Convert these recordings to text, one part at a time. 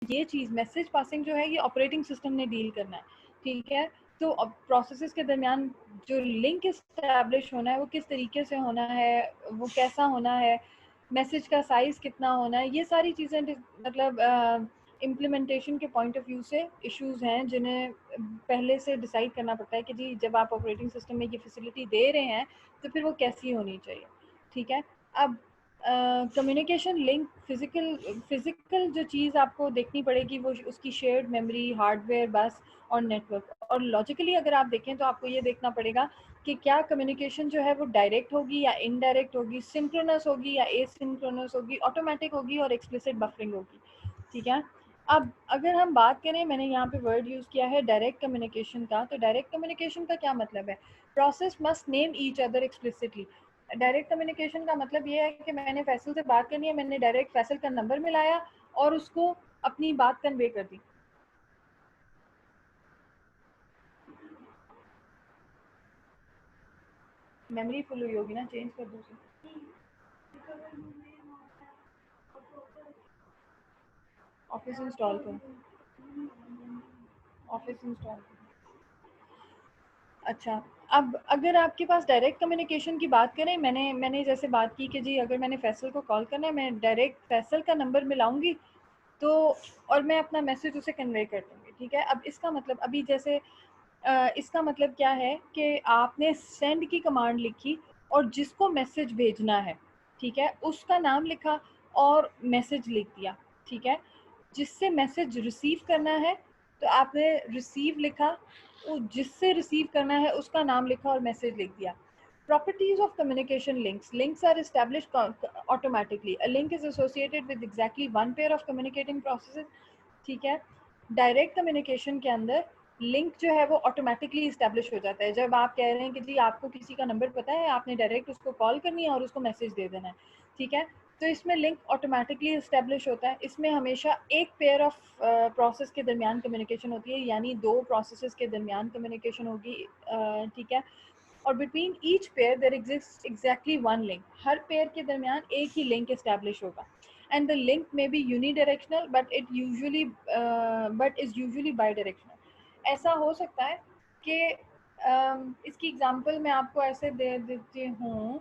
ये चीज़ message passing जो है ये ऑपरेटिंग सिस्टम ने डील करना है, ठीक है। तो अब प्रोसेसेस के दरमियान जो लिंक इस्टेब्लिश होना है वो किस तरीके से होना है, वो कैसा होना है, मैसेज का साइज़ कितना होना है, ये सारी चीज़ें मतलब इम्प्लीमेंटेशन के पॉइंट ऑफ व्यू से इश्यूज़ हैं जिन्हें पहले से डिसाइड करना पड़ता है कि जी जब आप ऑपरेटिंग सिस्टम में ये फैसिलिटी दे रहे हैं तो फिर वो कैसी होनी चाहिए, ठीक है। अब कम्युनिकेशन लिंक फिजिकल जो चीज़ आपको देखनी पड़ेगी वो उसकी शेयर्ड मेमोरी, हार्डवेयर, बस और नेटवर्क। और लॉजिकली अगर आप देखें तो आपको ये देखना पड़ेगा कि क्या कम्युनिकेशन जो है वो डायरेक्ट होगी या इनडायरेक्ट होगी, सिंक्रोनस होगी या एसिंक्रोनस होगी, ऑटोमेटिक होगी और एक्सप्लिसिट बफरिंग होगी, ठीक है। अब अगर हम बात करें, मैंने यहाँ पे वर्ड यूज़ किया है डायरेक्ट कम्युनिकेशन का, तो डायरेक्ट कम्युनिकेशन का क्या मतलब है? Process must name each other explicitly. Direct communication का मतलब ये है कि मैंने फैसल से बात करनी है, मैंने डायरेक्ट फैसल का नंबर मिलाया और उसको अपनी बात कन्वे कर दी। मेमोरी फुल हुई होगी ना, चेंज कर दो उसे, ऑफिस इंस्टॉल कर, ऑफिस इंस्टॉल कर। अच्छा, अब अगर आपके पास डायरेक्ट कम्युनिकेशन की बात करें, मैंने मैंने जैसे बात की कि जी अगर मैंने फैसल को कॉल करना है, मैं डायरेक्ट फैसल का नंबर मिलाऊंगी तो और मैं अपना मैसेज उसे कन्वे कर दूंगी, ठीक है। अब इसका मतलब अभी जैसे इसका मतलब क्या है कि आपने सेंड की कमांड लिखी और जिसको मैसेज भेजना है, ठीक है, उसका नाम लिखा और मैसेज लिख दिया, ठीक है। जिससे मैसेज रिसीव करना है तो आपने रिसीव लिखा, जिससे रिसीव करना है उसका नाम लिखा और मैसेज लिख दिया। Properties of communication links. Links are established automatically. A link is associated with exactly one pair of communicating processes. ठीक है। डायरेक्ट कम्युनिकेशन के अंदर लिंक जो है वो ऑटोमेटिकली इस्टेब्लिश हो जाता है। जब आप कह रहे हैं कि जी आपको किसी का नंबर पता है, आपने डायरेक्ट उसको कॉल करनी है और उसको मैसेज दे देना है, ठीक है, तो इसमें लिंक ऑटोमेटिकली इस्टेब्लिश होता है। इसमें हमेशा एक पेयर ऑफ प्रोसेस के दरमियान कम्युनिकेशन होती है, यानी दो प्रोसेसेस के दरमियान कम्युनिकेशन होगी, ठीक है। और between each pair there exist exactly one link. हर पेयर के दरमियान एक ही लिंक इस्टेब्लिश होगा। And the link may be unidirectional but is usually bidirectional. ऐसा हो सकता है कि इसकी एग्जांपल मैं आपको ऐसे दे देती हूँ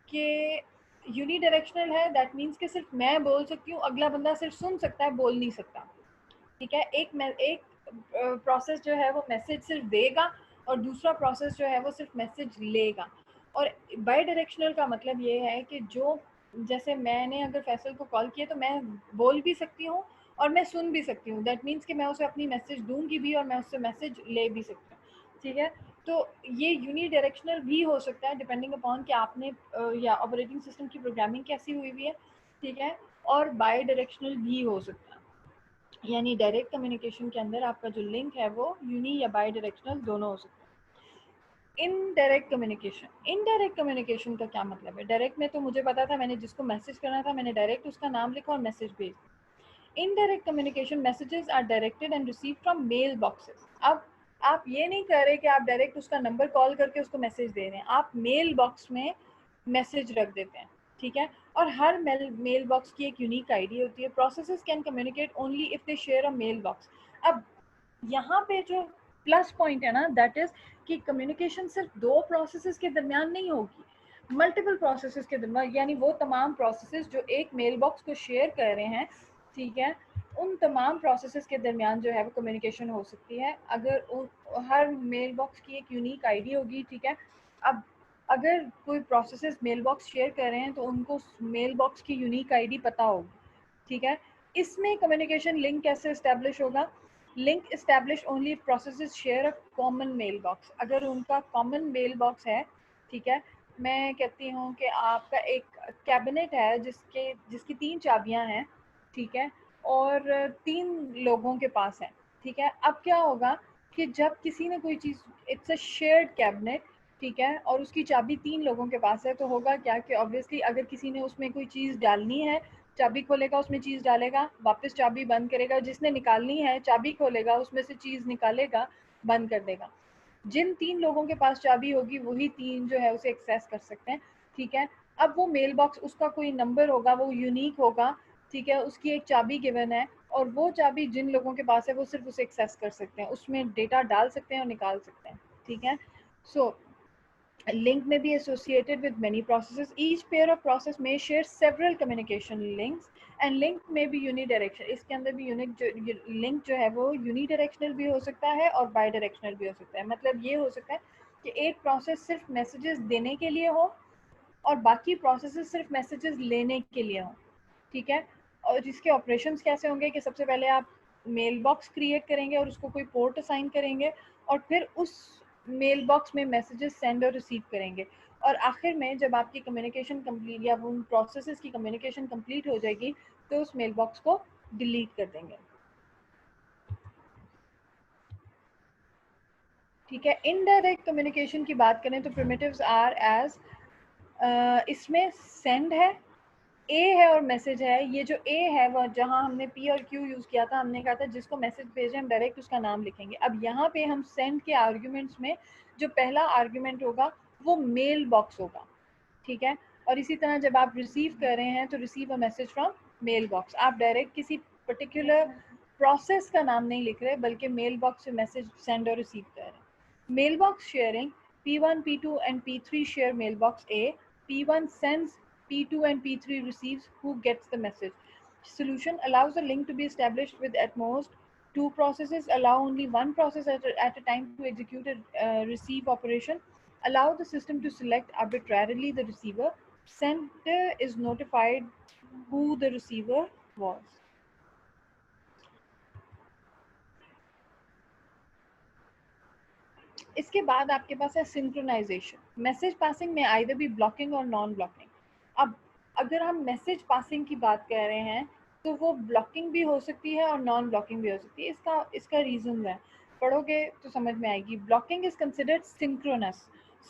कि यूनिडायरेक्शनल है, दैट मीन्स कि सिर्फ मैं बोल सकती हूँ, अगला बंदा सिर्फ सुन सकता है, बोल नहीं सकता, ठीक है। एक प्रोसेस जो है वो मैसेज सिर्फ देगा और दूसरा प्रोसेस जो है वो सिर्फ मैसेज लेगा। और बाई डायरेक्शनल का मतलब ये है कि जो जैसे मैंने अगर फैसल को कॉल किया तो मैं बोल भी सकती हूँ और मैं सुन भी सकती हूँ, दैट मीन्स कि मैं उसे अपनी मैसेज दूंगी भी और मैं उससे मैसेज ले भी सकती हूँ, ठीक है। तो ये यूनी डायरेक्शनल भी हो सकता है डिपेंडिंग अपॉन कि आपने या ऑपरेटिंग सिस्टम की प्रोग्रामिंग कैसी हुई हुई है, ठीक है। और बाई डायरेक्शनल भी हो सकता है, यानी डायरेक्ट कम्युनिकेशन के अंदर आपका जो लिंक है वो यूनी या बाई डायरेक्शनल दोनों हो सकते हैं। इनडायरेक्ट कम्युनिकेशन, इनडायरेक्ट कम्युनिकेशन का क्या मतलब है? डायरेक्ट में तो मुझे पता था, मैंने जिसको मैसेज करना था मैंने डायरेक्ट उसका नाम लिखा और मैसेज भेज दिया। Indirect communication messages are directed and receive from mailboxes. अब आप ये नहीं कर रहे कि आप डायरेक्ट उसका नंबर कॉल करके उसको मैसेज दे रहे हैं, आप मेल बॉक्स में मैसेज रख देते हैं, ठीक है। और हर मेल बॉक्स की एक यूनिक आईडी होती है। Processes can communicate only if they share a mailbox. अब यहाँ पे जो प्लस पॉइंट है ना, दैट इज कि कम्युनिकेशन सिर्फ दो प्रोसेसेस के दरमियान नहीं होगी, मल्टीपल प्रोसेसेस के दरमियान, यानी वो तमाम प्रोसेसेस जो एक मेल बॉक्स को शेयर कर रहे हैं, ठीक है, उन तमाम प्रोसेसेस के दरमियान जो है वो कम्युनिकेशन हो सकती है अगर हर मेल बॉक्स की एक यूनिक आईडी होगी, ठीक है। अब अगर कोई प्रोसेसेस मेल बॉक्स शेयर कर रहे हैं तो उनको मेल बॉक्स की यूनिक आईडी पता होगी, ठीक है। इसमें कम्युनिकेशन लिंक कैसे इस्टेब्लिश होगा? Link establish only processes share a common mailbox. अगर उनका कॉमन मेल बॉक्स है, ठीक है, मैं कहती हूँ कि आपका एक कैबिनेट है जिसकी 3 चाबियां हैं, ठीक है, और 3 लोगों के पास है, ठीक है। अब क्या होगा कि जब किसी ने कोई चीज़, इट्स अ शेयर्ड कैबिनेट, ठीक है, और उसकी चाबी 3 लोगों के पास है, तो होगा क्या कि ऑब्वियसली अगर किसी ने उसमें कोई चीज़ डालनी है, चाबी खोलेगा उसमें चीज़ डालेगा, वापस चाबी बंद करेगा, जिसने निकालनी है चाबी खोलेगा उसमें से चीज़ निकालेगा, बंद कर देगा। जिन 3 लोगों के पास चाबी होगी वही 3 जो है उसे एक्सेस कर सकते हैं, ठीक है। अब वो मेल बॉक्स, उसका कोई नंबर होगा, वो यूनिक होगा, ठीक है, उसकी एक चाबी गिवन है और वो चाबी जिन लोगों के पास है वो सिर्फ उसे एक्सेस कर सकते हैं, उसमें डेटा डाल सकते हैं और निकाल सकते हैं, ठीक है। सो link may be associated with many processes. Each pair of process may share several communication links and link may be unidirectional. इसके अंदर भी link जो है वो unidirectional भी हो सकता है और bidirectional भी हो सकता है। मतलब ये हो सकता है कि एक process सिर्फ messages देने के लिए हो और बाकी processes सिर्फ messages लेने के लिए हो, ठीक है। और जिसके ऑपरेशंस कैसे होंगे कि सबसे पहले आप मेल बॉक्स क्रिएट करेंगे और उसको कोई पोर्ट असाइन करेंगे और फिर उस मेल बॉक्स में मैसेजेस सेंड और रिसीव करेंगे और आखिर में जब आपकी कम्युनिकेशन कंप्लीट या उन प्रोसेसेस की कम्युनिकेशन कंप्लीट हो जाएगी तो उस मेल बॉक्स को डिलीट कर देंगे, ठीक है। इनडायरेक्ट कम्युनिकेशन की बात करें तो प्रिमिटिव्स आर एज, इसमें सेंड है, ए है और मैसेज है। ये जो ए है वो जहां हमने पी और क्यू यूज किया था, हमने कहा था जिसको मैसेज भेजे हम डायरेक्ट उसका नाम लिखेंगे। अब यहाँ पे हम सेंड के आर्ग्यूमेंट्स में जो पहला आर्ग्यूमेंट होगा वो मेल बॉक्स होगा, ठीक है। और इसी तरह जब आप रिसीव कर रहे हैं तो receive a message from mailbox, आप डायरेक्ट किसी पर्टिकुलर प्रोसेस का नाम नहीं लिख रहे बल्कि मेल बॉक्स से मैसेज सेंड और रिसीव कर रहे हैं। Mailbox sharing, P1, P2 and P3 share mailbox A. P1 sends, P2 and P3 receives. Who gets the message? Solution allows a link to be established with at most two processes. Allow only one process at a time to execute a receive operation. Allow the system to select arbitrarily the receiver. Sender is notified who the receiver was. इसके बाद आपके पास है synchronisation. Message passing में either भी blocking और non blocking. अब अगर हम मैसेज पासिंग की बात कर रहे हैं तो वो ब्लॉकिंग भी हो सकती है और नॉन ब्लॉकिंग भी हो सकती है। इसका रीजन है, पढ़ोगे तो समझ में आएगी। Blocking is considered synchronous.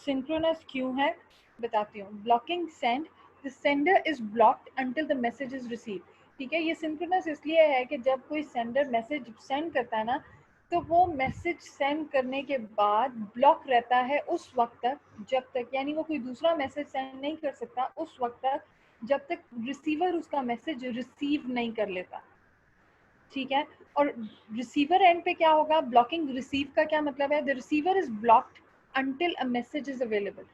Synchronous क्यों है बताती हूँ। Blocking send, the sender is blocked until the message is receive, ठीक है। ये सिंक्रोनस इसलिए है कि जब कोई सेंडर मैसेज सेंड करता है ना तो वो मैसेज सेंड करने के बाद ब्लॉक रहता है उस वक्त तक जब तक, यानी वो कोई दूसरा मैसेज सेंड नहीं कर सकता उस वक्त तक जब तक रिसीवर उसका मैसेज रिसीव नहीं कर लेता, ठीक है। और रिसीवर एंड पे क्या होगा, ब्लॉकिंग रिसीव का क्या मतलब है, the receiver is blocked until a message is available,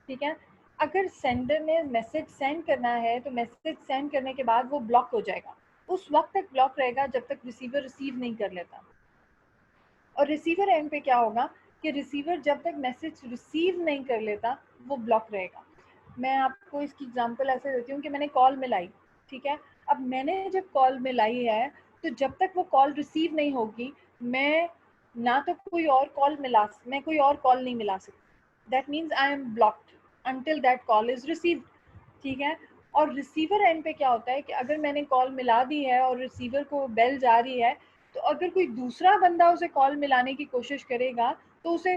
ठीक है। अगर सेंडर ने मैसेज सेंड करना है तो मैसेज सेंड करने के बाद वो ब्लॉक हो जाएगा, उस वक्त तक ब्लॉक रहेगा जब तक रिसीवर रिसीव नहीं कर लेता। और रिसीवर एंड पे क्या होगा कि रिसीवर जब तक मैसेज रिसीव नहीं कर लेता वो ब्लॉक रहेगा। मैं आपको इसकी एग्जांपल ऐसे देती हूँ कि मैंने कॉल मिलाई, ठीक है। अब मैंने जब कॉल मिलाई है तो जब तक वो कॉल रिसीव नहीं होगी मैं ना तो कोई और कॉल मिला, मैं कोई और कॉल नहीं मिला सकती। That means I am blocked until that call is received, ठीक है। और रिसीवर एंड पे क्या होता है कि अगर मैंने कॉल मिला दी है और रिसीवर को बेल जा रही है तो अगर कोई दूसरा बंदा उसे कॉल मिलाने की कोशिश करेगा तो उसे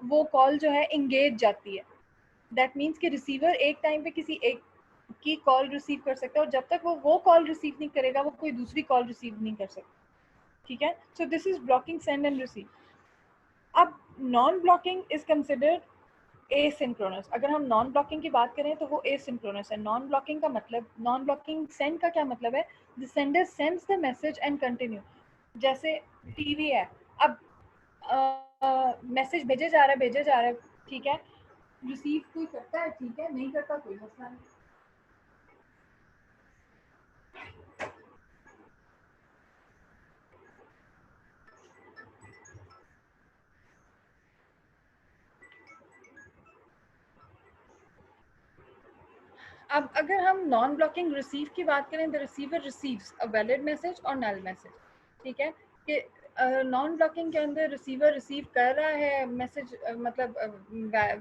वो कॉल जो है इंगेज जाती है। दैट मीन्स कि रिसीवर एक टाइम पे किसी एक की कॉल रिसीव कर सकता है और जब तक वो कॉल रिसीव नहीं करेगा वो कोई दूसरी कॉल रिसीव नहीं कर सकता, ठीक है। So this is blocking send and receive. अब non blocking is considered asynchronous. अगर हम नॉन ब्लॉकिंग की बात करें तो वो एसिंक्रोनस है। नॉन ब्लॉकिंग का मतलब, नॉन ब्लॉकिंग सेंड का क्या मतलब है, the sender sends the message and continue. जैसे टीवी है, अब मैसेज भेजे जा रहा है, ठीक है। रिसीव कोई करता है, ठीक है, नहीं करता कोई मसला नहीं। अब अगर हम नॉन ब्लॉकिंग रिसीव की बात करें, the receiver receives a valid message और नल मैसेज, ठीक है। कि नॉन ब्लॉकिंग के अंदर रिसीवर रिसीव कर रहा है मैसेज, मतलब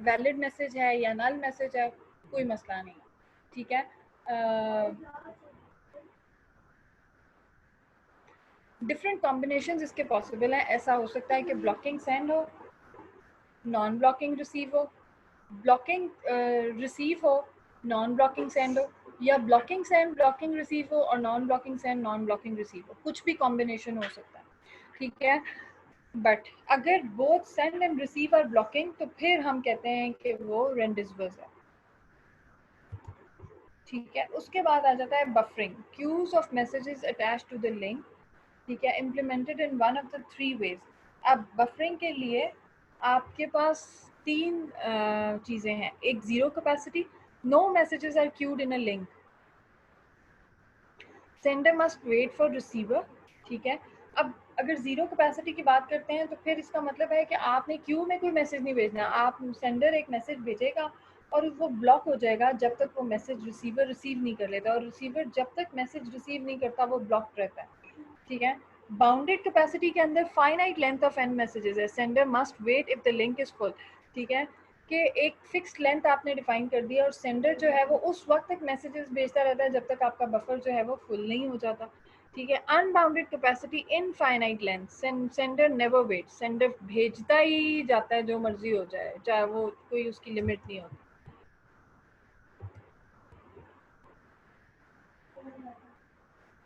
वैलिड मैसेज है या नल मैसेज है, कोई मसला नहीं, ठीक है। डिफरेंट कॉम्बिनेशंस इसके पॉसिबल हैं। ऐसा हो सकता है कि ब्लॉकिंग सेंड हो, नॉन ब्लॉकिंग रिसीव हो, ब्लॉकिंग रिसीव हो, नॉन ब्लॉकिंग सेंड हो, या ब्लॉकिंग सेंड ब्लॉकिंग रिसीव हो और non blocking send non blocking receive हो। कुछ भी कॉम्बिनेशन हो सकता है, ठीक है। बट अगर both send and receive are blocking तो फिर हम कहते हैं कि वो रेंडिसवर्स है, ठीक है। उसके बाद आ जाता है buffering. Queues of messages attached to the link, ठीक है, implemented in one of the three ways. अब बफरिंग के लिए आपके पास तीन चीज़ें हैं। एक zero capacity, no messages are queued in a link, sender must wait for receiver. ठीक है, अब अगर ज़ीरो कैपेसिटी की बात करते हैं तो फिर इसका मतलब है कि आपने क्यू में कोई मैसेज नहीं भेजना, आप सेंडर एक मैसेज भेजेगा और वो ब्लॉक हो जाएगा जब तक वो मैसेज रिसीवर रिसीव नहीं कर लेता, और रिसीवर जब तक मैसेज रिसीव नहीं करता वो ब्लॉक रहता है। ठीक है, बाउंडेड कैपेसिटी के अंदर finite length of N messages है, sender must wait if the link is full. ठीक है, कि एक फिक्स्ड लेंथ आपने डिफाइन कर दिया और सेंडर जो है वो उस वक्त तक मैसेजेस भेजता रहता है जब तक आपका बफर जो है वो फुल नहीं हो जाता। ठीक है, unbounded capacity infinite length, sender never wait, sender भेजता ही जाता है जो मर्जी हो जाए, चाहे वो कोई उसकी लिमिट नहीं होती।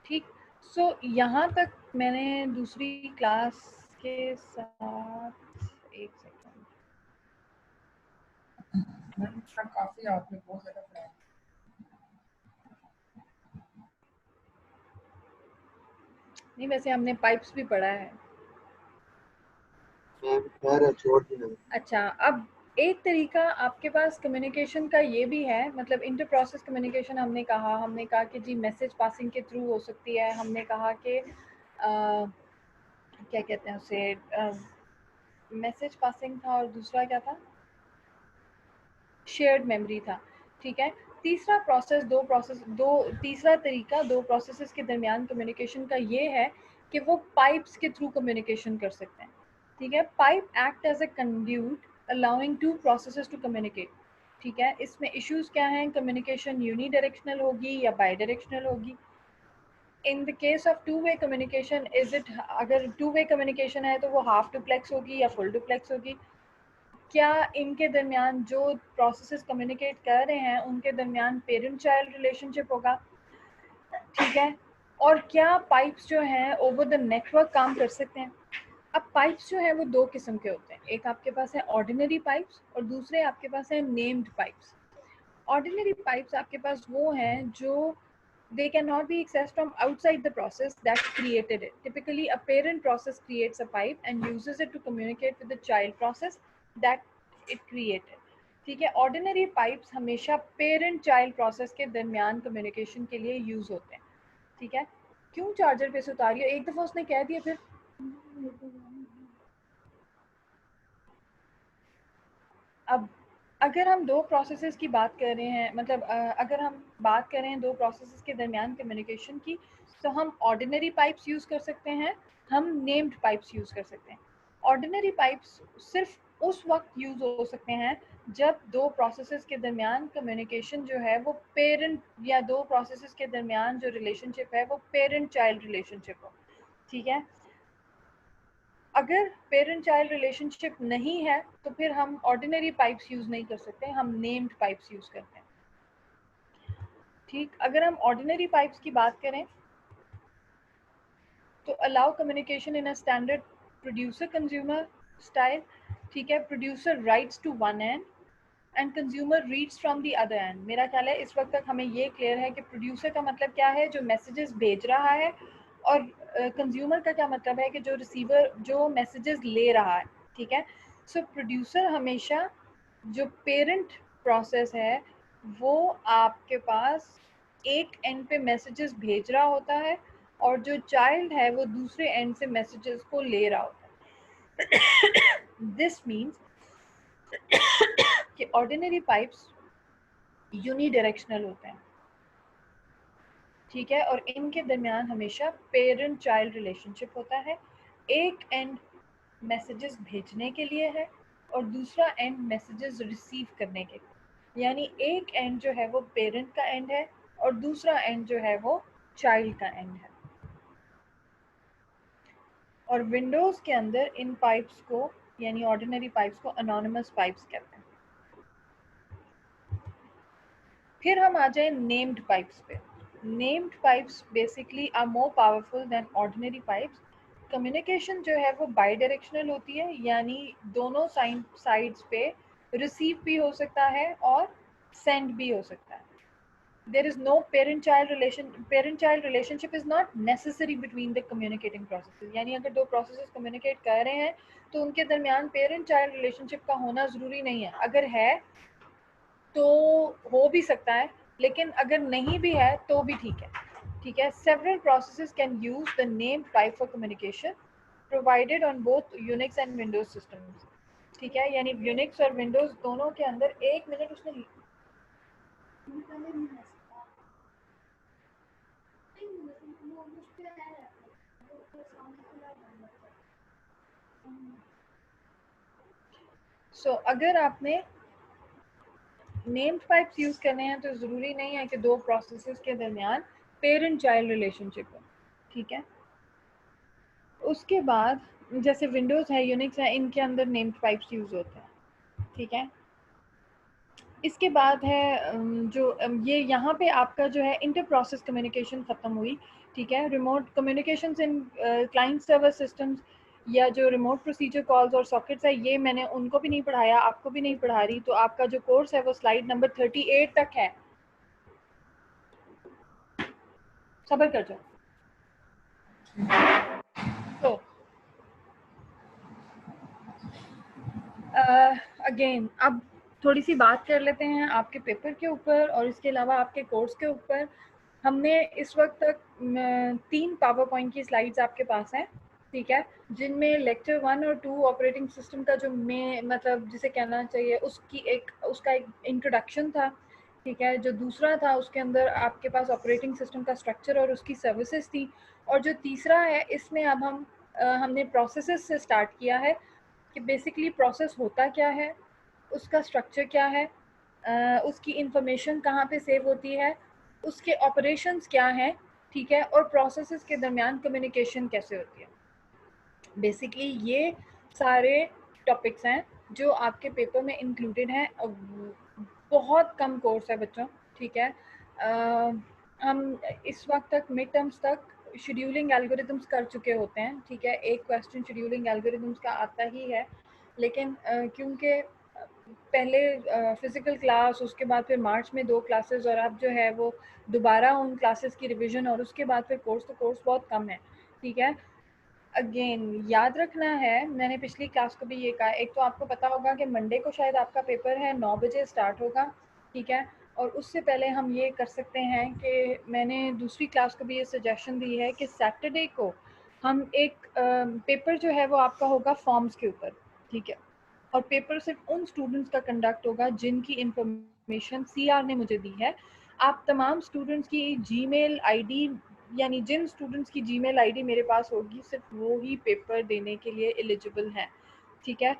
ठीक, सो यहाँ तक मैंने दूसरी क्लास के साथ, एक सेकंड, काफी आपने बहुत ज्यादा पढ़ाया। नहीं वैसे हमने पाइप्स भी पढ़ा है। छोड़ देना। अच्छा, अब एक तरीका आपके पास कम्युनिकेशन का ये भी है, मतलब इंटर प्रोसेस कम्युनिकेशन हमने कहा कि जी मैसेज पासिंग के थ्रू हो सकती है, हमने कहा कि क्या कहते हैं उसे, मैसेज पासिंग था और दूसरा क्या था, शेयर्ड मेमोरी था। ठीक है, तीसरा तीसरा तरीका दो प्रोसेसेस के दरमियान कम्युनिकेशन का ये है कि वो पाइप्स के थ्रू कम्युनिकेशन कर सकते हैं। ठीक है, pipe act as a conduit allowing two processes to communicate. ठीक है, इसमें इश्यूज क्या हैं, कम्युनिकेशन यूनी डायरेक्शनल होगी या बाई डायरेक्शनल होगी। In the case of two way communication is it, अगर टू वे कम्युनिकेशन है तो वो हाफ डुप्लेक्स होगी या फुल डुप्लेक्स होगी। क्या इनके दरमियान जो प्रोसेसेस कम्युनिकेट कर रहे हैं उनके दरमियान पेरेंट चाइल्ड रिलेशनशिप होगा। ठीक है, और क्या पाइप्स जो हैं ओवर द नेटवर्क काम कर सकते हैं। अब पाइप्स जो है वो दो किस्म के होते हैं, एक आपके पास है ऑर्डिनरी पाइप्स और दूसरे आपके पास है नेम्ड पाइप्स। ऑर्डिनरी पाइप्स आपके पास वो हैं जो they cannot be accessed from outside the process that created it. Typically, a parent process creates a pipe and uses it to communicate with the child process that it created. ठीक है, ordinary pipes हमेशा parent child process के दरमियान communication के लिए use होते हैं। ठीक है, क्यों चार्जर पे से उतारियो, एक दफा उसने कह दिया फिर। अब अगर हम दो प्रोसेसेस की बात कर रहे हैं, मतलब अगर हम बात कर रहे हैं दो प्रोसेसेस के दरमियान कम्युनिकेशन की, तो हम ऑर्डिनरी पाइप्स यूज़ कर सकते हैं, हम नेम्ड पाइप्स यूज़ कर सकते हैं। ऑर्डिनरी पाइप्स सिर्फ उस वक्त यूज़ हो सकते हैं जब दो प्रोसेसेस के दरमियान कम्युनिकेशन जो है वो पेरेंट, या दो प्रोसेसेस के दरमियान जो रिलेशनशिप है वो पेरेंट चाइल्ड रिलेशनशिप हो। ठीक है, अगर पेरेंट चाइल्ड रिलेशनशिप नहीं है तो फिर हम ऑर्डिनरी पाइप्स यूज नहीं कर सकते, हम नेम्ड पाइप्स यूज करते हैं। ठीक, अगर हम ऑर्डिनरी पाइप्स की बात करें तो allow communication in a standard producer consumer style. ठीक है, producer writes to one end and consumer reads from the other end. मेरा ख्याल है इस वक्त तक हमें ये क्लियर है कि प्रोड्यूसर का मतलब क्या है, जो मैसेजेस भेज रहा है, और कंज्यूमर का क्या मतलब है कि जो रिसीवर जो मैसेजेस ले रहा है। ठीक है, सो प्रोड्यूसर हमेशा, जो पेरेंट प्रोसेस है वो आपके पास एक एंड पे मैसेजेस भेज रहा होता है और जो चाइल्ड है वो दूसरे एंड से मैसेजेस को ले रहा होता है। दिस मीन्स कि ऑर्डिनरी पाइप्स यूनिडायरेक्शनल होते हैं। ठीक है, और इनके दरमियान हमेशा पेरेंट चाइल्ड रिलेशनशिप होता है। एक एंड मैसेजेस भेजने के लिए है और दूसरा एंड मैसेजेस रिसीव करने के लिए, यानी एक एंड जो है वो पेरेंट का एंड है और दूसरा एंड जो है वो चाइल्ड का एंड है। और विंडोज के अंदर इन पाइप्स को, यानी ऑर्डिनरी पाइप्स को अनोनिमस पाइप्स कहते हैं। फिर हम आ जाए नेम्ड पाइप्स पे। Named pipes basically are more powerful than ordinary pipes. Communication जो है वो बाई डायरेक्शनल होती है, यानी दोनों साइड्स पे रिसीव भी हो सकता है और सेंड भी हो सकता है। there is no parent child relationship is not necessary between the communicating processes. यानी अगर दो processes communicate कर रहे हैं तो उनके दरमियान parent child relationship का होना ज़रूरी नहीं है. अगर है तो हो भी सकता है, लेकिन अगर नहीं भी है तो भी ठीक है. ठीक है. Several processes can use the named pipe for communication provided on both Unix and Windows systems. ठीक है. यानी Unix और Windows दोनों के अंदर, एक मिनट उसने अगर आपने नेम्ड पाइप्स यूज करने हैं तो जरूरी नहीं है कि दो प्रोसेसेस के दरमियान पेरेंट चाइल्ड रिलेशनशिप हो. ठीक है. उसके बाद जैसे विंडोज है, यूनिक्स है, इनके अंदर नेम्ड पाइप्स यूज होते हैं. ठीक है. इसके बाद है जो ये यहाँ पे आपका जो है इंटर प्रोसेस कम्युनिकेशन खत्म हुई. ठीक है. रिमोट कम्युनिकेशंस इन क्लाइंट सर्वर सिस्टम्स या जो रिमोट प्रोसीजर कॉल्स और सॉकेट्स है, ये मैंने उनको भी नहीं पढ़ाया, आपको भी नहीं पढ़ा रही. तो आपका जो कोर्स है वो स्लाइड नंबर 38 तक है. सबर कर जाओ. तो अगेन अब थोड़ी सी बात कर लेते हैं आपके पेपर के ऊपर और इसके अलावा आपके कोर्स के ऊपर. हमने इस वक्त तक 3 पावर पॉइंट की स्लाइड्स आपके पास हैं. ठीक है. जिनमें लेक्चर 1 और 2 ऑपरेटिंग सिस्टम का जो मैं मतलब जिसे कहना चाहिए उसका एक इंट्रोडक्शन था. ठीक है. जो दूसरा था उसके अंदर आपके पास ऑपरेटिंग सिस्टम का स्ट्रक्चर और उसकी सर्विसेज थी. और जो तीसरा है इसमें अब हमने प्रोसेसेस से स्टार्ट किया है कि बेसिकली प्रोसेस होता क्या है, उसका स्ट्रक्चर क्या है, उसकी इंफॉर्मेशन कहाँ पे सेव होती है, उसके ऑपरेशंस क्या हैं. ठीक है. और प्रोसेसेस के दरमियान कम्युनिकेशन कैसे होती है. बेसिकली ये सारे टॉपिक्स हैं जो आपके पेपर में इंक्लूडेड हैं. बहुत कम कोर्स है बच्चों. ठीक है. हम इस वक्त तक मिड टर्म्स तक शेड्यूलिंग एल्गोरिथम्स कर चुके होते हैं. ठीक है. एक क्वेश्चन शेड्यूलिंग एल्गोरिथम्स का आता ही है, लेकिन क्योंकि पहले फिजिकल क्लास, उसके बाद फिर मार्च में 2 क्लासेस और अब जो है वो दोबारा उन क्लासेस की रिवीजन और उसके बाद फिर कोर्स, तो कोर्स बहुत कम है. ठीक है. अगेन याद रखना है, मैंने पिछली क्लास को भी ये कहा, एक तो आपको पता होगा कि मंडे को शायद आपका पेपर है, 9 बजे स्टार्ट होगा. ठीक है. और उससे पहले हम ये कर सकते हैं कि मैंने दूसरी क्लास को भी ये सजेशन दी है कि सैटरडे को हम एक पेपर जो है वो आपका होगा फॉर्म्स के ऊपर. ठीक है. और पेपर सिर्फ उन स्टूडेंट्स का कंडक्ट होगा जिनकी इंफॉर्मेशन सीआर ने मुझे दी है. आप तमाम स्टूडेंट्स की जीमेल आईडी, यानी जिन स्टूडेंट्स की जीमेल आईडी मेरे पास होगी, सिर्फ वो ही पेपर देने के लिए एलिजिबल हैं. ठीक है.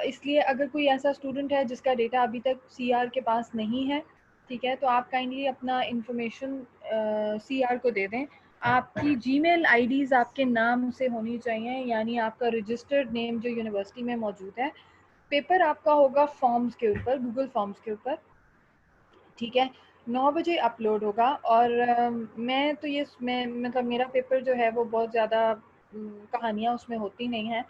इसलिए अगर कोई ऐसा स्टूडेंट है जिसका डेटा अभी तक सीआर के पास नहीं है, ठीक है, तो आप काइंडली अपना इंफॉर्मेशन सीआर को दे दें. आपकी जीमेल आईडीज़ आपके नाम से होनी चाहिए, यानी आपका रजिस्टर्ड नेम जो यूनिवर्सिटी में मौजूद है. पेपर आपका होगा फॉर्म्स के ऊपर, गूगल फॉर्म्स के ऊपर. ठीक है. 9 बजे अपलोड होगा. और मैं तो ये मैं मतलब मेरा पेपर जो है वो बहुत ज़्यादा कहानियाँ उसमें होती नहीं हैं.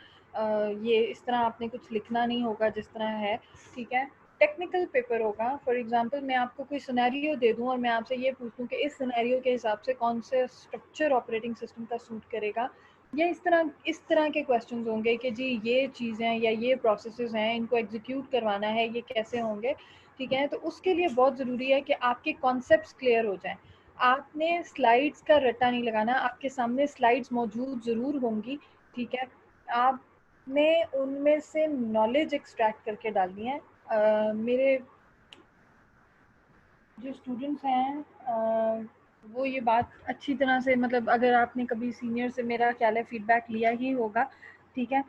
ये इस तरह आपने कुछ लिखना नहीं होगा जिस तरह है. ठीक है. टेक्निकल पेपर होगा. फॉर एग्जांपल मैं आपको कोई सिनेरियो दे दूं और मैं आपसे ये पूछूं कि इस सिनेरियो के हिसाब से कौन से स्ट्रक्चर ऑपरेटिंग सिस्टम का सूट करेगा, या इस तरह के क्वेश्चंस होंगे कि जी ये चीज़ें या ये प्रोसेसेस हैं, इनको एग्जीक्यूट करवाना है, ये कैसे होंगे. ठीक है. तो उसके लिए बहुत ज़रूरी है कि आपके कॉन्सेप्ट्स क्लियर हो जाएं. आपने स्लाइड्स का रट्टा नहीं लगाना, आपके सामने स्लाइड्स मौजूद ज़रूर होंगी. ठीक है. आपने उनमें से नॉलेज एक्सट्रैक्ट करके डालनी है. मेरे जो स्टूडेंट्स हैं वो ये बात अच्छी तरह से, मतलब अगर आपने कभी सीनियर से मेरा ख्याल है फीडबैक लिया ही होगा. ठीक है.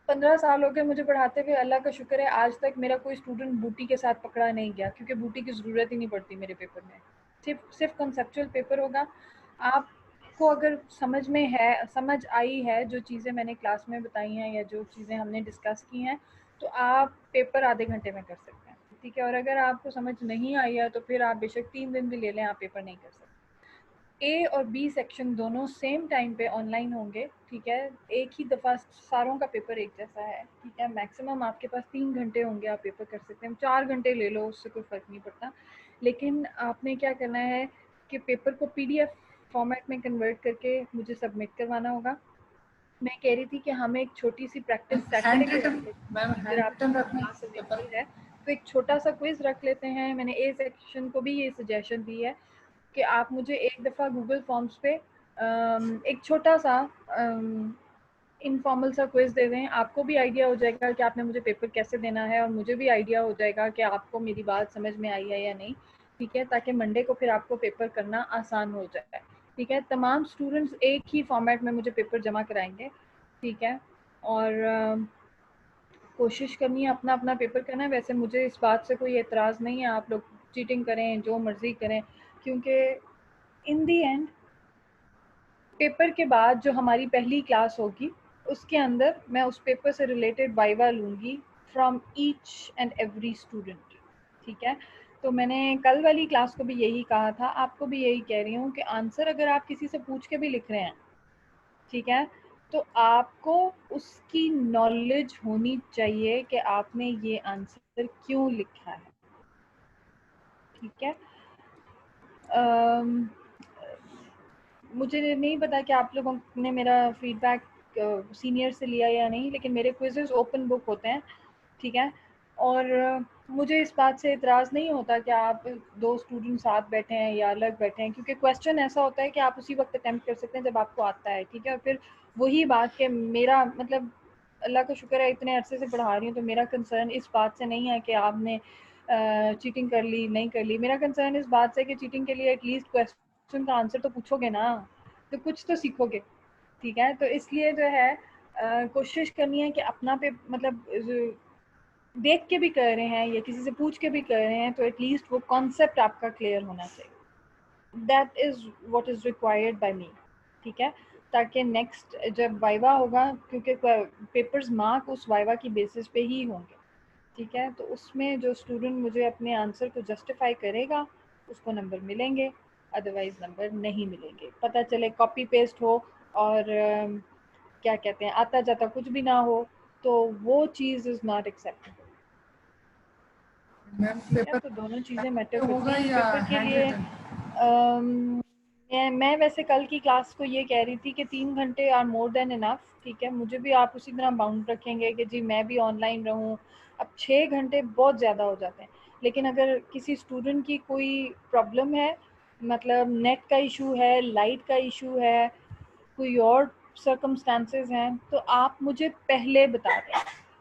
15 साल हो गए मुझे पढ़ाते हुए, अल्लाह का शुक्र है आज तक मेरा कोई स्टूडेंट बूटी के साथ पकड़ा नहीं गया, क्योंकि बूटी की ज़रूरत ही नहीं पड़ती मेरे पेपर में. सिर्फ कंसेप्चुअल पेपर होगा. आपको अगर समझ आई है जो चीज़ें मैंने क्लास में बताई हैं या जो चीज़ें हमने डिस्कस की हैं, तो आप पेपर आधे घंटे में कर सकते हैं. ठीक है. और अगर आपको समझ नहीं आई है तो फिर आप बेशक 3 दिन भी ले लें, आप पेपर नहीं कर सकते. ए और बी सेक्शन दोनों सेम टाइम पे ऑनलाइन होंगे. ठीक है. एक ही दफ़ा सारों का पेपर एक जैसा है. ठीक है. मैक्सिमम आपके पास 3 घंटे होंगे, आप पेपर कर सकते हैं. 4 घंटे ले लो, उससे कोई फ़र्क नहीं पड़ता. लेकिन आपने क्या करना है कि पेपर को पीडीएफ फॉर्मेट में कन्वर्ट करके मुझे सबमिट करवाना होगा। मैं कह रही थी कि हम एक छोटी सी प्रैक्टिस सैटरडे हैंड को रख रिटन, लेते हैं। मैम अगर हैंड आपकी रिटन रखना क्लास पेपर। अवेलेबल है तो एक छोटा सा क्विज रख लेते हैं। मैंने ए सेक्शन को भी ये सजेशन दी है कि आप मुझे एक दफ़ा गूगल फॉर्म्स पे एक छोटा सा इनफॉर्मल सा क्विज दे दें। आपको भी आइडिया हो जाएगा कि आपने मुझे पेपर कैसे देना है और मुझे भी आइडिया हो जाएगा कि आपको मेरी बात समझ में आई है या नहीं। ठीक है, ताकि मंडे को फिर आपको पेपर करना आसान हो जाए। ठीक है, तमाम स्टूडेंट्स एक ही फॉर्मेट में मुझे पेपर जमा कराएंगे। ठीक है, और कोशिश करनी है अपना अपना पेपर करना है। वैसे मुझे इस बात से कोई एतराज़ नहीं है, आप लोग चीटिंग करें जो मर्ज़ी करें, क्योंकि इन दी एंड पेपर के बाद जो हमारी पहली क्लास होगी उसके अंदर मैं उस पेपर से रिलेटेड वाइवा लूँगी from each and every student. ठीक है, तो मैंने कल वाली क्लास को भी यही कहा था, आपको भी यही कह रही हूँ कि आंसर अगर आप किसी से पूछ के भी लिख रहे हैं, ठीक है, तो आपको उसकी नॉलेज होनी चाहिए कि आपने ये आंसर क्यों लिखा है। ठीक है, मुझे नहीं पता कि आप लोगों ने मेरा फीडबैक सीनियर से लिया या नहीं, लेकिन मेरे क्विज़ेस ओपन बुक होते हैं। ठीक है, और मुझे इस बात से इतराज़ नहीं होता कि आप दो स्टूडेंट साथ बैठे हैं या अलग बैठे हैं, क्योंकि क्वेश्चन ऐसा होता है कि आप उसी वक्त अटैम्प्ट कर सकते हैं जब आपको आता है। ठीक है, और फिर वही बात कि मेरा मतलब अल्लाह का शुक्र है इतने अरसे से पढ़ा रही हूँ, तो मेरा कंसर्न इस बात से नहीं है कि आपने चीटिंग कर ली नहीं कर ली। मेरा कंसर्न इस बात से कि चीटिंग के लिए एटलीस्ट क्वेश्चन का आंसर तो पूछोगे ना, तो कुछ तो सीखोगे। ठीक है, तो इसलिए जो है कोशिश करनी है कि अपना पे मतलब देख के भी कर रहे हैं या किसी से पूछ के भी कर रहे हैं तो एटलीस्ट वो कॉन्सेप्ट आपका क्लियर होना चाहिए। That is what is required by me. ठीक है, ताकि नेक्स्ट जब वाइवा होगा, क्योंकि पेपर्स मार्क उस वाइवा की बेसिस पे ही होंगे। ठीक है, तो उसमें जो स्टूडेंट मुझे अपने आंसर को जस्टिफाई करेगा उसको नंबर मिलेंगे, अदरवाइज नंबर नहीं मिलेंगे। पता चले कॉपी पेस्ट हो और क्या कहते हैं आता जाता कुछ भी ना हो, तो वो चीज़ इज़ नॉट एक्सेप्टेबल। मैम ठीक है, पेपर तो दोनों चीज़ें मैटर करती होगा हैं या पेपर के हैंड लिए। रिटन? मैं वैसे कल की क्लास को ये कह रही थी कि 3 घंटे आर मोर देन इनफ। ठीक है, मुझे भी आप उसी तरह बाउंड रखेंगे कि जी मैं भी ऑनलाइन रहूं। अब 6 घंटे बहुत ज़्यादा हो जाते हैं, लेकिन अगर किसी स्टूडेंट की कोई प्रॉब्लम है, मतलब नेट का इशू है, लाइट का इशू है, कोई और सर्कमस्टांसेस हैं, तो आप मुझे पहले बता दें।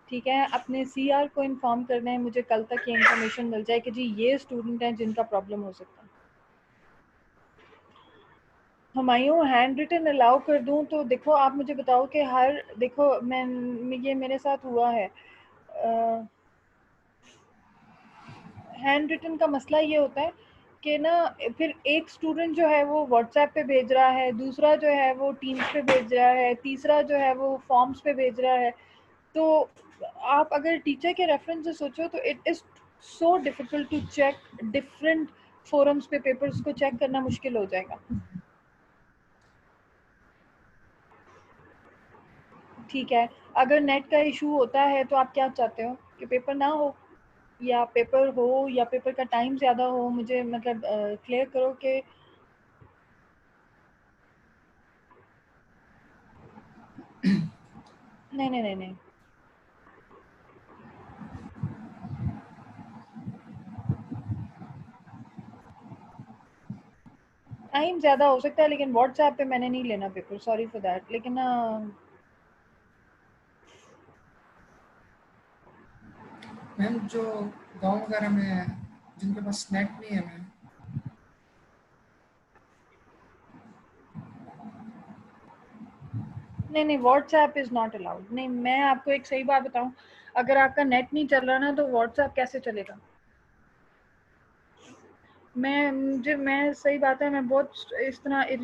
ठीक है, अपने सीआर को इन्फॉर्म कर दें, मुझे कल तक ये इन्फॉर्मेशन मिल जाए कि जी ये स्टूडेंट हैं जिनका प्रॉब्लम हो सकता है। हुमायूं हैंड रिटन अलाउ कर दूं तो देखो आप मुझे बताओ कि हर देखो मैं ये मेरे साथ हुआ है। हैंड रिटन का मसला ये होता है कि ना फिर एक स्टूडेंट जो है वो व्हाट्सएप पे भेज रहा है, दूसरा जो है वो टीम्स पे भेज रहा है, तीसरा जो है वो फॉर्म्स पे भेज रहा है। तो आप अगर टीचर के रेफरेंस से सोचो तो it is so difficult to check different forums पे पेपर्स को चेक करना मुश्किल हो जाएगा। ठीक है, अगर नेट का इशू होता है तो आप क्या चाहते हो कि पेपर ना हो या पेपर हो या पेपर का टाइम ज़्यादा हो? मुझे मतलब क्लियर करो कि नहीं नहीं नहीं नहीं, टाइम ज़्यादा हो सकता है लेकिन व्हाट्सएप पे मैंने नहीं लेना पेपर, सॉरी फॉर दैट। लेकिन ना मैम जो गांव वगैरह में है जिनके पास नेट नहीं है मैम, नहीं नहीं, व्हाट्सएप इज़ नॉट अलाउड। नहीं, मैं आपको एक सही बात बताऊं, अगर आपका नेट नहीं चल रहा ना तो व्हाट्सएप कैसे चलेगा? मैं सही बात है, मैं बहुत इस तरह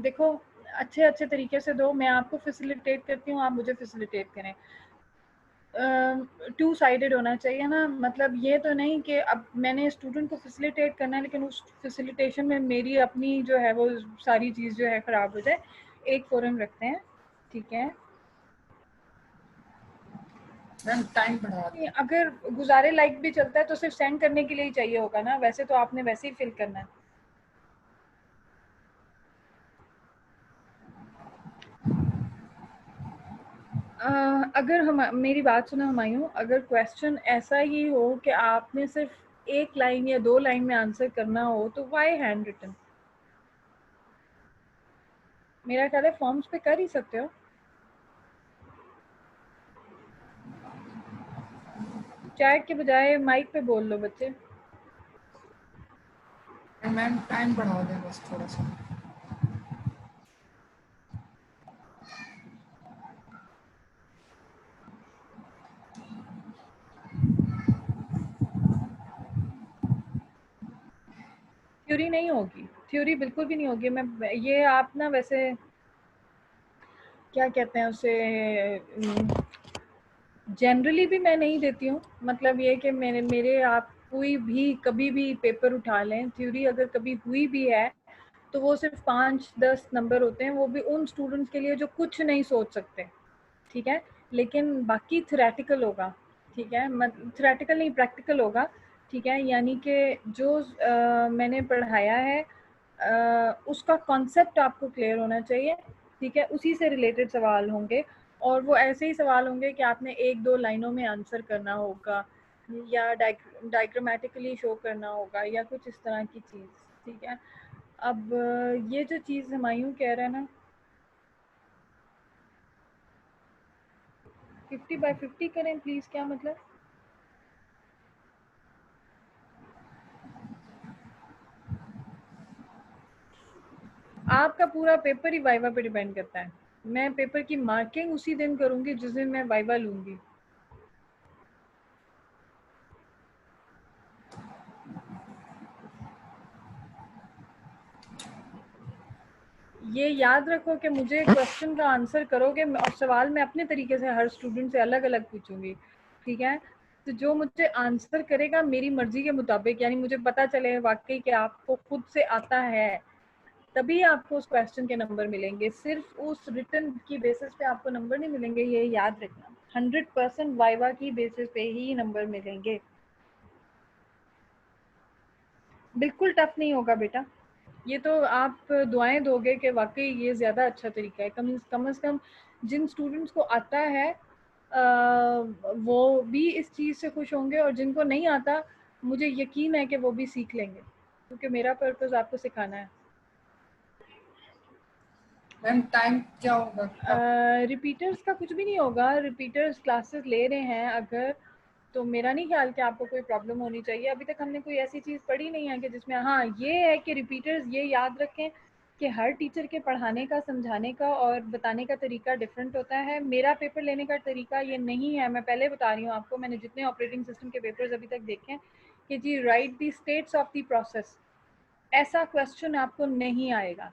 देखो अच्छे अच्छे तरीके से दो, मैं आपको फैसिलिटेट करती हूँ, आप मुझे फैसिलिटेट करें। टू साइडेड होना चाहिए ना, मतलब ये तो नहीं कि अब मैंने स्टूडेंट को फैसिलिटेट करना है लेकिन उस फैसिलिटेशन में मेरी अपनी जो है वो सारी चीज़ जो है ख़राब हो जाए। एक फोरम रखते हैं, ठीक है। मैम टाइम बढ़ा दें। अगर गुजारे लाइक भी चलता है तो सिर्फ सेंड करने के लिए ही चाहिए होगा ना, वैसे तो आपने वैसे ही फिल करना है। अगर हम मेरी बात सुनो हुमायूं, अगर क्वेश्चन ऐसा ही हो कि आपने सिर्फ एक लाइन या 2 लाइन में आंसर करना हो तो व्हाई हैंड रिटन? मेरा ख्याल है फॉर्म्स पे कर ही सकते हो। चैट के बजाय माइक पे बोल लो बच्चे। मैम टाइम बढ़ा दें बस थोड़ा सा। थ्योरी नहीं होगी, थ्योरी बिल्कुल भी नहीं होगी। मैं ये आप ना वैसे क्या कहते हैं उसे, जनरली भी मैं नहीं देती हूँ। मतलब ये कि मेरे आप कोई भी कभी भी पेपर उठा लें, थ्योरी अगर कभी हुई भी है तो वो सिर्फ 5-10 नंबर होते हैं, वो भी उन स्टूडेंट्स के लिए जो कुछ नहीं सोच सकते, ठीक है। लेकिन बाकी थ्योरेटिकल होगा, ठीक है, थ्योरेटिकल नहीं प्रैक्टिकल होगा, ठीक है। यानी कि जो मैंने पढ़ाया है उसका कॉन्सेप्ट आपको क्लियर होना चाहिए, ठीक है। उसी से रिलेटेड सवाल होंगे और वो ऐसे ही सवाल होंगे कि आपने 1-2 लाइनों में आंसर करना होगा या डायग्रामेटिकली शो करना होगा या कुछ इस तरह की चीज़, ठीक है। अब ये जो चीज़ हुमायूं कह रहे हैं ना 50/50 करें प्लीज़, क्या मतलब? आपका पूरा पेपर ही वाइवा पे डिपेंड करता है। मैं पेपर की मार्किंग उसी दिन करूंगी जिस दिन मैं वाइवा लूंगी। ये याद रखो कि मुझे क्वेश्चन का आंसर करोगे और सवाल मैं अपने तरीके से हर स्टूडेंट से अलग अलग पूछूंगी, ठीक है। तो जो मुझे आंसर करेगा मेरी मर्जी के मुताबिक, यानी मुझे पता चले वाकई कि आपको खुद से आता है, तभी आपको उस क्वेश्चन के नंबर मिलेंगे। सिर्फ उस रिटन की बेसिस पे आपको नंबर नहीं मिलेंगे, ये याद रखना। 100% वाइवा की बेसिस पे ही नंबर मिलेंगे। बिल्कुल टफ नहीं होगा बेटा, ये तो आप दुआएं दोगे कि वाकई ये ज़्यादा अच्छा तरीका है। कम से कम जिन स्टूडेंट्स को आता है वो भी इस चीज़ से खुश होंगे और जिनको नहीं आता मुझे यकीन है कि वो भी सीख लेंगे, क्योंकि मेरा पर्पस आपको सिखाना है। मैम टाइम क्या होगा कब? रिपीटर्स का कुछ भी नहीं होगा। रिपीटर्स क्लासेस ले रहे हैं अगर, तो मेरा नहीं ख्याल कि आपको कोई प्रॉब्लम होनी चाहिए। अभी तक हमने कोई ऐसी चीज़ पढ़ी नहीं है कि जिसमें, हाँ ये है कि रिपीटर्स ये याद रखें कि हर टीचर के पढ़ाने का, समझाने का और बताने का तरीका डिफरेंट होता है। मेरा पेपर लेने का तरीका ये नहीं है, मैं पहले बता रही हूँ आपको, मैंने जितने ऑपरेटिंग सिस्टम के पेपर्स अभी तक देखे हैं कि जी write the states of the process, ऐसा क्वेश्चन आपको नहीं आएगा,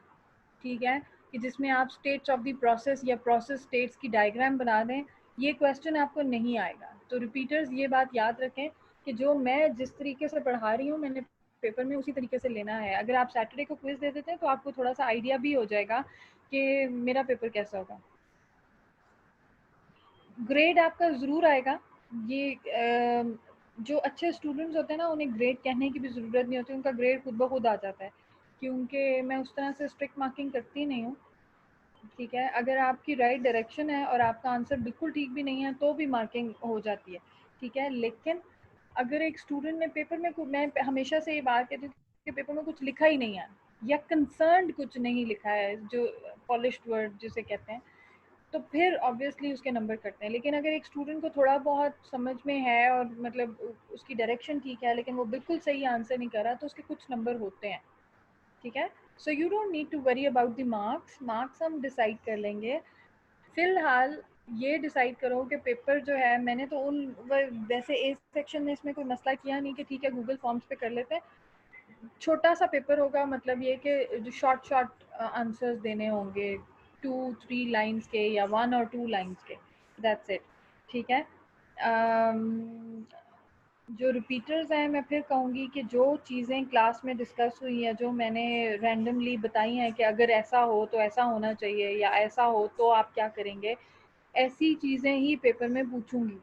ठीक है, कि जिसमें आप स्टेट्स ऑफ द प्रोसेस या प्रोसेस स्टेट्स की डायग्राम बना दें, ये क्वेश्चन आपको नहीं आएगा। तो रिपीटर्स ये बात याद रखें कि जो मैं जिस तरीके से पढ़ा रही हूँ मैंने पेपर में उसी तरीके से लेना है। अगर आप सैटरडे को क्विज दे देते हैं तो आपको थोड़ा सा आइडिया भी हो जाएगा कि मेरा पेपर कैसा होगा। ग्रेड आपका ज़रूर आएगा। ये जो अच्छे स्टूडेंट्स होते हैं ना उन्हें ग्रेड कहने की भी ज़रूरत नहीं होती, उनका ग्रेड खुद ब खुद आ जाता है, क्योंकि मैं उस तरह से स्ट्रिक्ट मार्किंग करती नहीं हूँ, ठीक है। अगर आपकी राइट डायरेक्शन है और आपका आंसर बिल्कुल ठीक भी नहीं है तो भी मार्किंग हो जाती है, ठीक है। लेकिन अगर एक स्टूडेंट ने पेपर में मैं हमेशा से ये बात कहती हूँ कि पेपर में कुछ लिखा ही नहीं है या कंसर्न्ड कुछ नहीं लिखा है, जो पॉलिश्ड वर्ड जिसे कहते हैं, तो फिर ऑब्वियसली उसके नंबर कटते हैं। लेकिन अगर एक स्टूडेंट को थोड़ा बहुत समझ में है और मतलब उसकी डायरेक्शन ठीक है लेकिन वो बिल्कुल सही आंसर नहीं कर रहा तो उसके कुछ नंबर होते हैं, ठीक है। So you don't need to worry about the marks, marks हम डिसाइड कर लेंगे। फिलहाल ये डिसाइड करो कि पेपर जो है, मैंने तो उन वैसे ए सेक्शन में इसमें कोई मसला किया नहीं कि ठीक है गूगल फॉर्म्स पे कर लेते हैं। छोटा सा पेपर होगा, मतलब ये कि जो शॉर्ट शॉर्ट आंसर्स देने होंगे 2-3 लाइंस के या 1 और 2 लाइंस के, दैट्स इट, ठीक है। जो रिपीटर्स हैं मैं फिर कहूँगी कि जो चीज़ें क्लास में डिस्कस हुई या जो मैंने रैंडमली बताई हैं कि अगर ऐसा हो तो ऐसा होना चाहिए या ऐसा हो तो आप क्या करेंगे, ऐसी चीज़ें ही पेपर में पूछूंगी,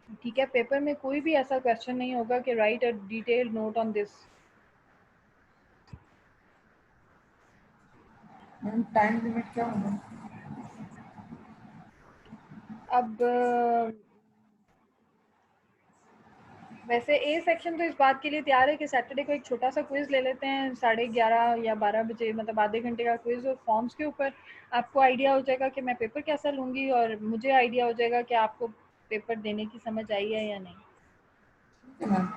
ठीक है, पेपर में कोई भी ऐसा क्वेश्चन नहीं होगा कि right a detailed note on this. Ma'am time limit क्या होगा? अब वैसे ए सेक्शन तो इस बात के लिए तैयार है कि सैटरडे को एक छोटा सा क्विज ले लेते हैं 11:30 या 12 बजे, मतलब आधे घंटे का क्विज, और फॉर्म्स के ऊपर आपको आइडिया हो जाएगा कि मैं पेपर कैसा लूँगी, और मुझे आइडिया हो जाएगा कि आपको पेपर देने की समझ आई है या नहीं। ठीक है मैम।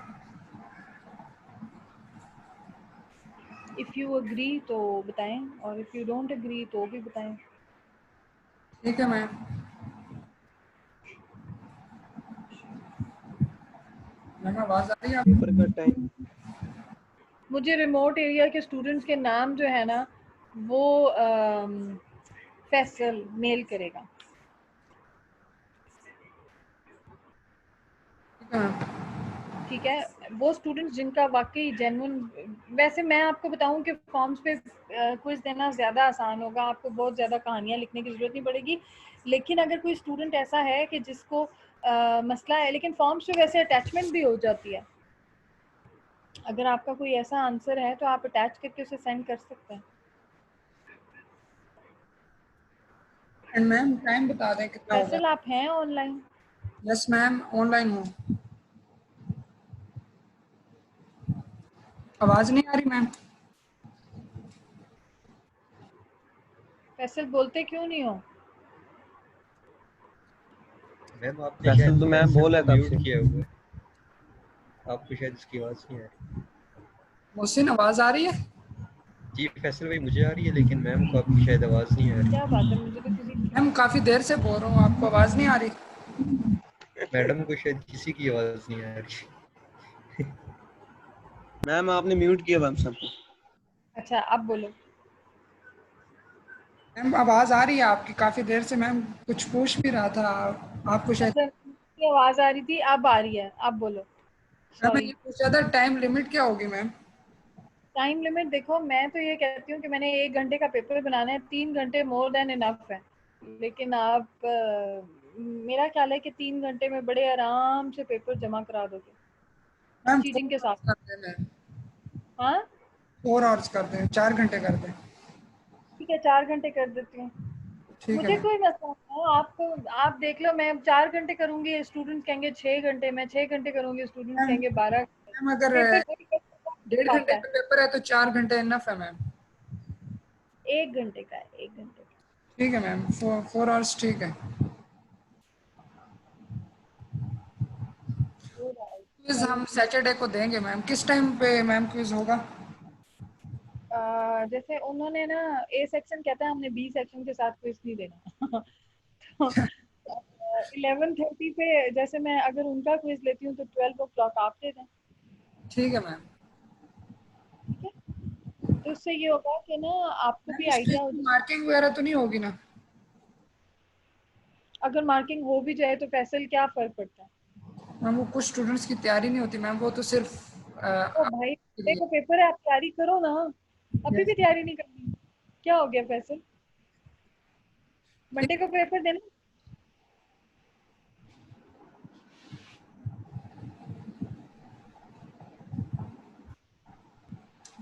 इफ़ यू अग्री तो बताएं, और इफ़ यू डोंट अग्री तो भी बताएं। ठीक है मैम। मैम आवाज़ आ रही है पेपर आपको? का टाइम मुझे रिमोट एरिया के स्टूडेंट्स के नाम जो है ना वो फैसल मेल करेगा। ठीक है मैम। ठीक है, वो स्टूडेंट्स जिनका वाकई जेन्युइन, वैसे मैं आपको बताऊं कि फॉर्म्स पे क्विज देना ज़्यादा आसान होगा, आपको बहुत ज़्यादा कहानियाँ लिखने की ज़रूरत नहीं पड़ेगी। लेकिन अगर कोई स्टूडेंट ऐसा है कि जिसको मसला है, लेकिन फॉर्म्स पे वैसे अटैचमेंट भी हो जाती है, अगर आपका कोई ऐसा आंसर है तो आप अटैच करके उसे सेंड कर सकते हैं। एंड मैम टाइम बता दें कितना होगा? फैसल आप हैं ऑनलाइन? यस मैम, ऑनलाइन हूँ। आवाज़ नहीं आ रही मैम? फैसल बोलते क्यों नहीं हो? मैम आपने फैसल शायद तो मैं फैसल बोल को है तब म्यूट से। किया हुआ है, आपको शायद इसकी आवाज़ नहीं आ रही। मोहसिन आवाज़ आ रही है? जी फैसल भाई मुझे आ रही है, लेकिन मैम को आपकी शायद आवाज़ नहीं आ क्या रही। बात है, मुझे तो किसी मैम काफ़ी देर से बोल रहा हूँ, आपको आवाज़ नहीं आ रही? मैडम को शायद किसी की आवाज़ नहीं आ रही। मैम आपने म्यूट किया हम सबको। अच्छा अब बोलो। मैम आवाज़ आ रही है आपकी, काफ़ी देर से मैम कुछ पूछ भी रहा था आपको शायद। अच्छा, की आवाज आ रही थी, अब आ रही है, अब बोलो। मैम मैं सॉरी। ये पूछ रहा था टाइम लिमिट क्या होगी मैम? टाइम लिमिट देखो, मैं तो ये कहती हूँ कि मैंने 1 घंटे का पेपर बनाना है, 3 घंटे मोर देन इनफ है। लेकिन आप मेरा ख्याल है कि 3 घंटे में बड़े आराम से पेपर जमा करा दोगे, मैम चीटिंग के 4 साथ। आवर्स कर दें मैम, हाँ 4 आवर्स कर दें, 4 घंटे कर दें। ठीक है, 4 घंटे कर देती हूँ। ठीक है मुझे मैम। कोई मसला नहीं है, आपको आप देख लो, मैं 4 घंटे करूंगी, स्टूडेंट्स कहेंगे 6 घंटे, मैं 6 घंटे करूंगी, स्टूडेंट्स मैम कहेंगे 12। मैम अगर पेपर कोई डेढ़ आता घंटे है, का पेपर है तो 4 घंटे इनफ है मैम। 1 घंटे का है, 1 घंटे का। ठीक है मैम, 4 आवर्स ठीक है। क्विज हम सैटरडे को देंगे मैम, किस टाइम पे मैम क्विज होगा? जैसे उन्होंने ना, ए सेक्शन कहता है हमने बी सेक्शन के साथ क्विज नहीं देना। तो 11:30 पे, जैसे मैं अगर उनका क्विज लेती हूँ तो 12 o'clock आप दे दें। ठीक है मैम। ठीक है, तो उससे ये होगा कि ना आपको मैम भी इस क्विज आइडिया हो की जाए। मार्किंग वगैरह तो नहीं होगी ना? अगर मार्किंग हो भी जाए तो फैसल क्या फर्क पड़ता है? मैम वो कुछ स्टूडेंट्स की तैयारी नहीं होती मैम, वो तो सिर्फ तो भाई आपके लिए। देखो, पेपर है, आप तैयारी करो ना। अभी यस। भी तैयारी नहीं करनी, क्या हो गया फैसल? ठीक। मंडे को पेपर देना।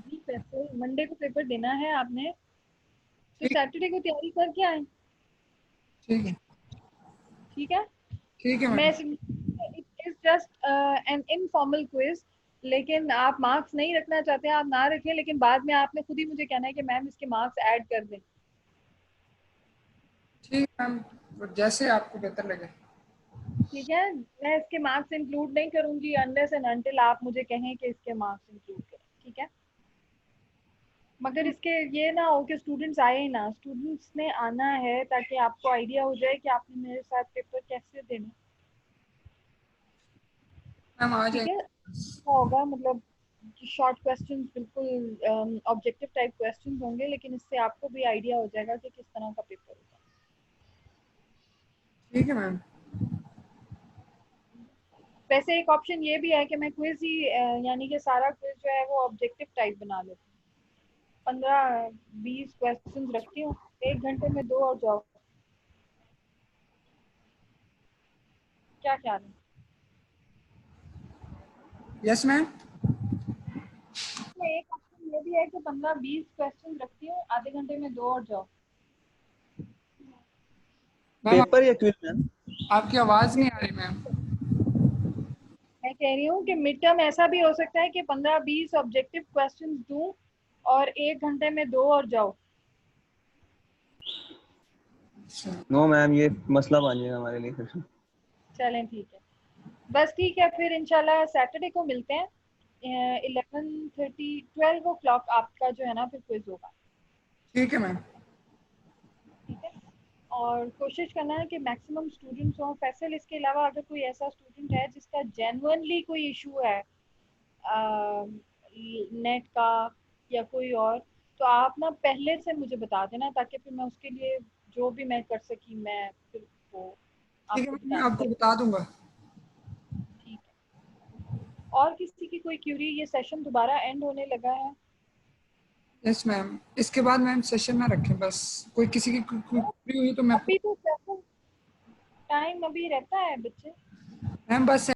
जी फैसल, मंडे को पेपर देना है आपने, तो ठीक। सैटरडे को तैयारी करके आए। ठीक है। ठीक है, ठीक है मैं ma'am. It is just an informal quiz. लेकिन आप मार्क्स नहीं रखना चाहते हैं, आप ना रखें, लेकिन बाद में आपने खुद ही मुझे कहना है कि मैम इसके मार्क्स ऐड कर दें। ठीक है मैम, जैसे आपको बेहतर लगे। ठीक है, मैं इसके मार्क्स इंक्लूड नहीं करूंगी अनलेस एंड अनटिल आप मुझे कहें कि इसके मार्क्स इंक्लूड करें। ठीक है, मगर इसके ये ना हो कि स्टूडेंट्स आए ही ना, स्टूडेंट्स ने आना है ताकि आपको आइडिया हो जाए कि आपने मेरे साथ पेपर कैसे देना। मैम आ ठीक है, जाएंगे। क्या होगा मतलब, शॉर्ट क्वेश्चंस, बिल्कुल ऑब्जेक्टिव टाइप क्वेश्चंस होंगे, लेकिन इससे आपको भी आइडिया हो जाएगा कि किस तरह का पेपर होगा। ठीक है मैम। वैसे एक ऑप्शन ये भी है कि मैं क्विज ही यानी कि सारा क्विज जो है वो ऑब्जेक्टिव टाइप बना लेती हूँ, 15-20 क्वेश्चंस रखती हूँ, 1 घंटे में दो और जाओ। क्या ख्याल है? Yes ma'am. इसमें एक ऑप्शन ये भी है कि 15-20 क्वेश्चन रखती हूँ, आधे घंटे में 2 और जाओ। मैम पेपर या क्विज मैम? आपकी आवाज़ नहीं आ रही मैम। मैं कह रही हूँ कि मिड टर्म ऐसा भी हो सकता है कि 15-20 ऑब्जेक्टिव क्वेश्चंस दूं और 1 घंटे में 2 और जाओ। नो मैम, ये मसला बन जाएगा हमारे लिए फिर। चलें ठीक है, बस ठीक है, फिर इंशाल्लाह सैटरडे को मिलते हैं। 11:30 12 ओ क्लॉक आपका जो है ना फिर क्विज होगा। ठीक है मैम। ठीक है, और कोशिश करना है कि मैक्सिमम स्टूडेंट्स हों। फैसल, इसके अलावा अगर कोई ऐसा स्टूडेंट है जिसका जेन्युइनली कोई इशू है नेट का या कोई और, तो आप ना पहले से मुझे बता देना, ताकि फिर मैं उसके लिए जो भी मैं कर सकी मैं फिर वो ठीक है आपको मैम, मैं बताने आपको लगी। बता दूंगा। ठीक है, और किसी की कोई क्यूरी? ये सेशन दोबारा एंड होने लगा है। यस मैम, इसके बाद मैम सेशन ना रखें, बस कोई किसी की क्वेरी हुई तो मैं अभी तो सेशन टाइम अभी रहता है बच्चे। मैम बस